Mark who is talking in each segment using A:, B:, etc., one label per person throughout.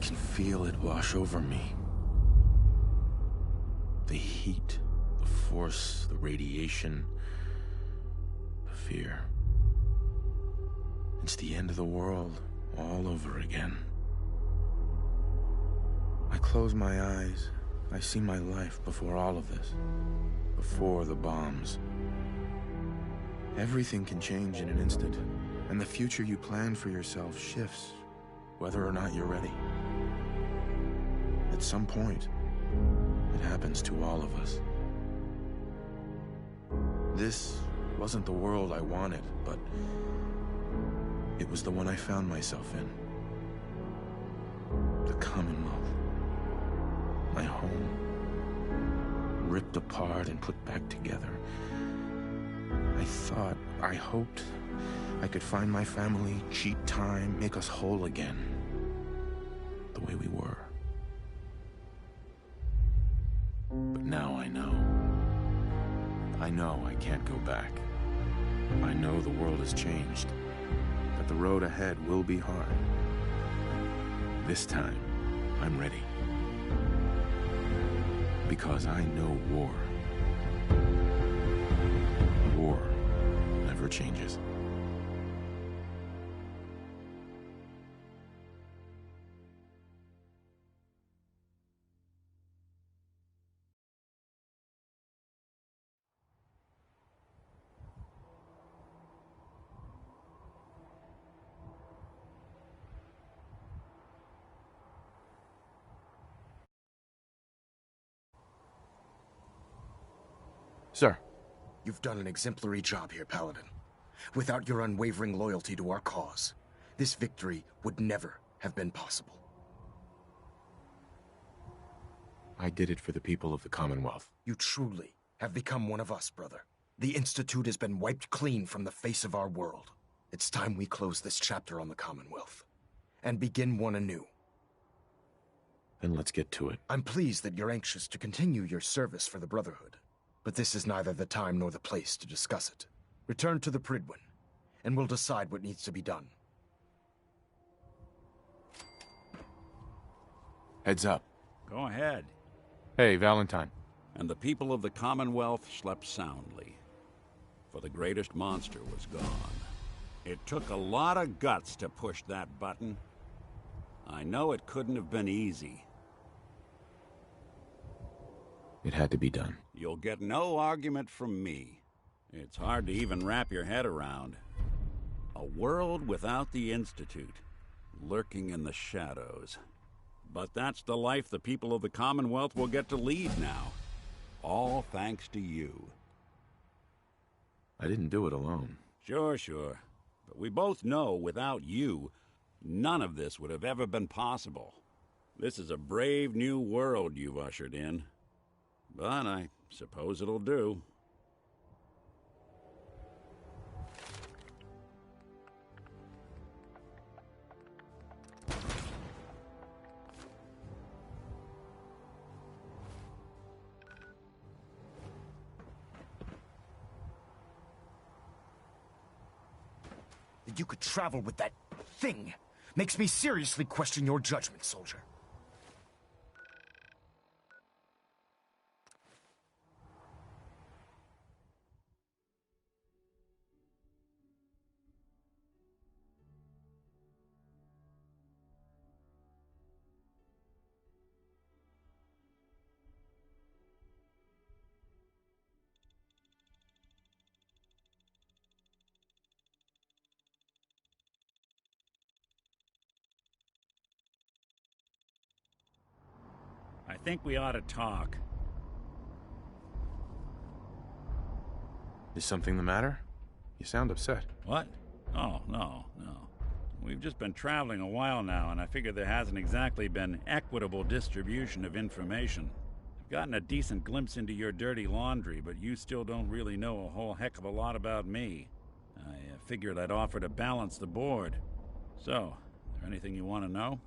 A: can feel it wash over me. The heat, the force, the radiation, the fear. It's the end of the world all over again. I close my eyes. I see my life before all of this. Before the bombs. Everything can change in an instant, and the future you plan for yourself shifts, whether or not you're ready. At some point, it happens to all of us. This wasn't the world I wanted, but it was the one I found myself in. The Commonwealth. My home. Ripped apart and put back together. I hoped I could find my family, cheat time, make us whole again. The way we were. But now I know. I know I can't go back. I know the world has changed. That the road ahead will be hard. This time, I'm ready. Because I know war. War never changes. Sir.
B: You've done an exemplary job here, Paladin. Without your unwavering loyalty to our cause, this victory would never have been possible.
A: I did it for the people of the Commonwealth.
B: You truly have become one of us, brother. The Institute has been wiped clean from the face of our world. It's time we close this chapter on the Commonwealth and begin one anew.
A: Then let's get to it.
B: I'm pleased that you're anxious to continue your service for the Brotherhood. But this is neither the time nor the place to discuss it. Return to the Prydwen, and we'll decide what needs to be done.
A: Heads up.
C: Go ahead.
A: Hey, Valentine.
C: And the people of the Commonwealth slept soundly, for the greatest monster was gone. It took a lot of guts to push that button. I know it couldn't have been easy.
A: It had to be done.
C: You'll get no argument from me. It's hard to even wrap your head around. A world without the Institute, lurking in the shadows. But that's the life the people of the Commonwealth will get to lead now. All thanks to you.
A: I didn't do it alone.
C: Sure. But we both know without you, none of this would have ever been possible. This is a brave new world you've ushered in. But I suppose it'll do.
B: That you could travel with that thing makes me seriously question your judgment, soldier.
C: I think we ought to talk.
A: Is something the matter? You sound upset.
C: What? Oh, no. We've just been traveling a while now, and I figure there hasn't exactly been equitable distribution of information. I've gotten a decent glimpse into your dirty laundry, but you still don't really know a whole heck of a lot about me. I figured I'd offer to balance the board. So, is there anything you want to know?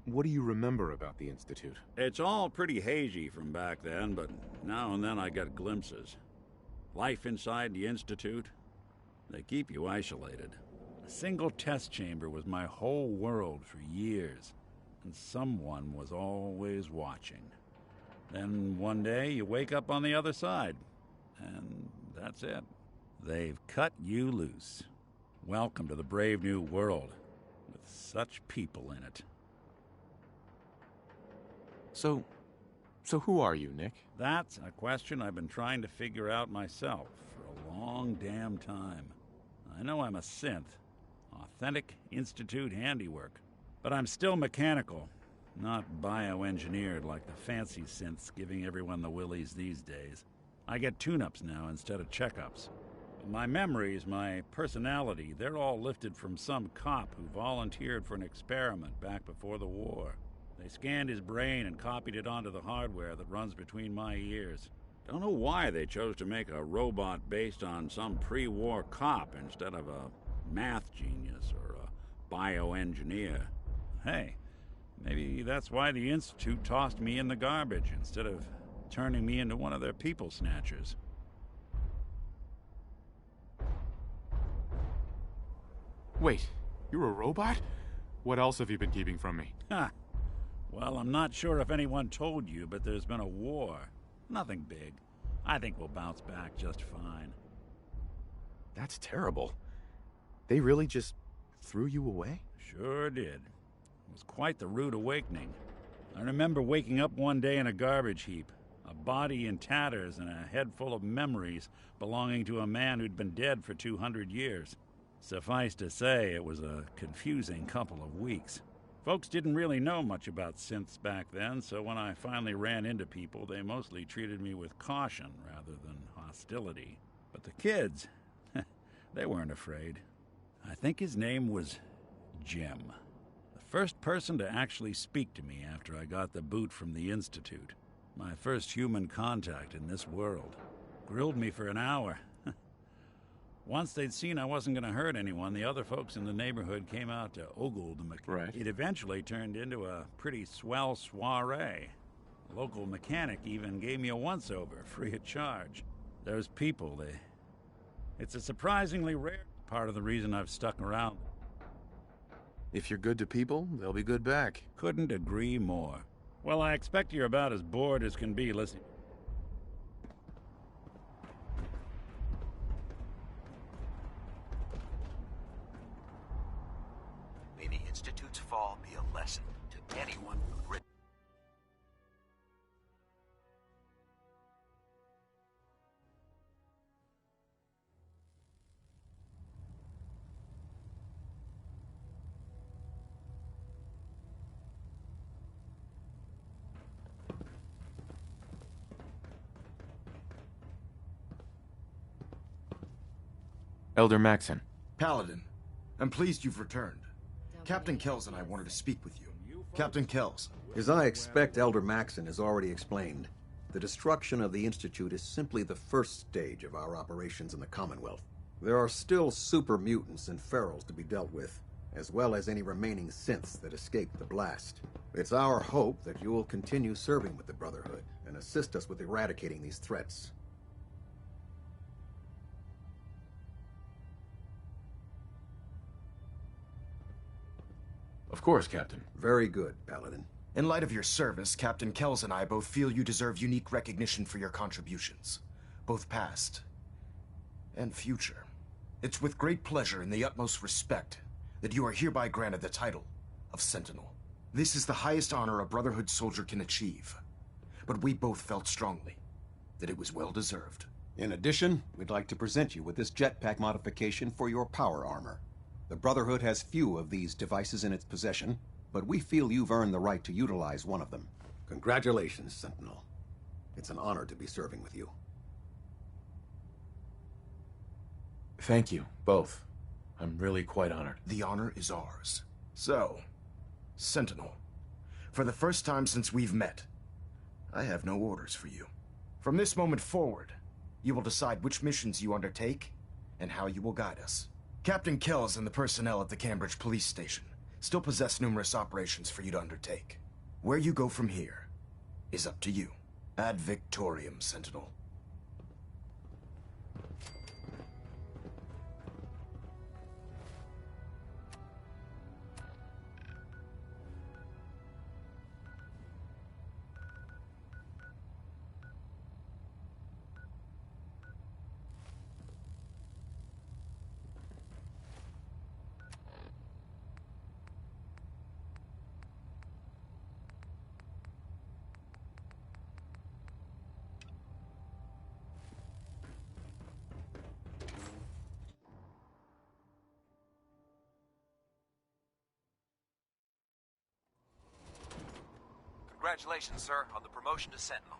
A: What do you remember about the Institute?
C: It's all pretty hazy from back then, but now and then I get glimpses. Life inside the Institute, they keep you isolated. A single test chamber was my whole world for years, and someone was always watching. Then one day you wake up on the other side, and that's it. They've cut you loose. Welcome to the brave new world, with such people in it.
A: So who are you, Nick?
C: That's a question I've been trying to figure out myself for a long damn time. I know I'm a synth, authentic Institute handiwork, but I'm still mechanical, not bioengineered like the fancy synths giving everyone the willies these days. I get tune-ups now instead of checkups. My memories, my personality, they're all lifted from some cop who volunteered for an experiment back before the war. They scanned his brain and copied it onto the hardware that runs between my ears. Don't know why they chose to make a robot based on some pre-war cop instead of a math genius or a bioengineer. Hey, maybe that's why the Institute tossed me in the garbage instead of turning me into one of their people snatchers.
A: Wait, you're a robot? What else have you been keeping from me?
C: Ha! Well, I'm not sure if anyone told you, but there's been a war. Nothing big. I think we'll bounce back just fine.
A: That's terrible. They really just threw you away?
C: Sure did. It was quite the rude awakening. I remember waking up one day in a garbage heap, a body in tatters and a head full of memories belonging to a man who'd been dead for 200 years. Suffice to say, it was a confusing couple of weeks. Folks didn't really know much about synths back then, so when I finally ran into people, they mostly treated me with caution rather than hostility. But the kids, they weren't afraid. I think his name was Jim. The first person to actually speak to me after I got the boot from the Institute. My first human contact in this world. Grilled me for an hour. Once they'd seen I wasn't going to hurt anyone, the other folks in the neighborhood came out to ogle the mechanic.
A: Right.
C: It eventually turned into a pretty swell soiree. A local mechanic even gave me a once-over, free of charge. Those people, it's a surprisingly rare part of the reason I've stuck around.
A: If you're good to people, they'll be good back.
C: Couldn't agree more. Well, I expect you're about as bored as can be listening.
D: May the Institute's fall be a lesson to anyone who'd written.
A: Elder Maxon.
B: Paladin, I'm pleased you've returned. Captain Kells and I wanted to speak with you. Captain Kells.
E: As I expect Elder Maxon has already explained, the destruction of the Institute is simply the first stage of our operations in the Commonwealth. There are still super mutants and ferals to be dealt with, as well as any remaining synths that escaped the blast. It's our hope that you will continue serving with the Brotherhood and assist us with eradicating these threats.
A: Of course, Captain.
E: Very good, Paladin.
B: In light of your service, Captain Kells and I both feel you deserve unique recognition for your contributions, both past and future. It's with great pleasure and the utmost respect that you are hereby granted the title of Sentinel. This is the highest honor a Brotherhood soldier can achieve, but we both felt strongly that it was well deserved.
E: In addition, we'd like to present you with this jetpack modification for your power armor. The Brotherhood has few of these devices in its possession, but we feel you've earned the right to utilize one of them. Congratulations, Sentinel. It's an honor to be serving with you.
A: Thank you, both. I'm really quite honored.
B: The honor is ours. So, Sentinel, for the first time since we've met, I have no orders for you. From this moment forward, you will decide which missions you undertake and how you will guide us. Captain Kells and the personnel at the Cambridge Police Station still possess numerous operations for you to undertake. Where you go from here is up to you. Ad Victorium, Sentinel.
D: Congratulations, sir, on the promotion to Sentinel.